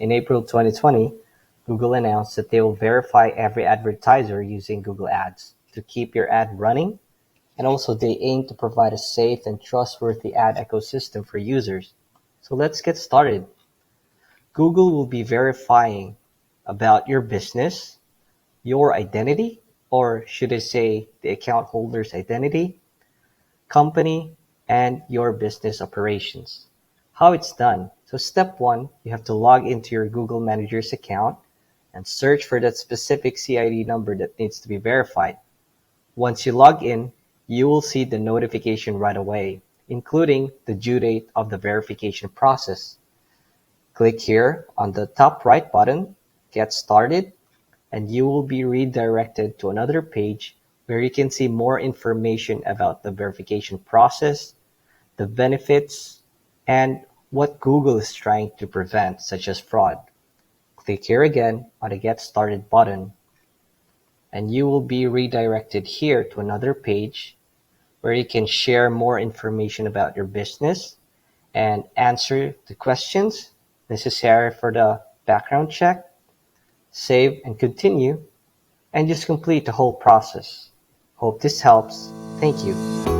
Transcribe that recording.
In April 2020, Google announced that they will verify every advertiser using Google Ads to keep your ad running, and also they aim to provide a safe and trustworthy ad ecosystem for users. So let's get started. Google will be verifying about your business, your identity, or should I say the account holder's identity, company, and your business operations. How it's done. So step one, you have to log into your Google Manager's account and search for that specific CID number that needs to be verified. Once you log in, you will see the notification right away, including the due date of the verification process. Click here on the top right button, Get Started, and you will be redirected to another page where you can see more information about the verification process, the benefits, and what Google is trying to prevent, such as fraud. Click here again on the Get Started button, and you will be redirected here to another page where you can share more information about your business and answer the questions necessary for the background check, save and continue, and just complete the whole process. Hope this helps. Thank you.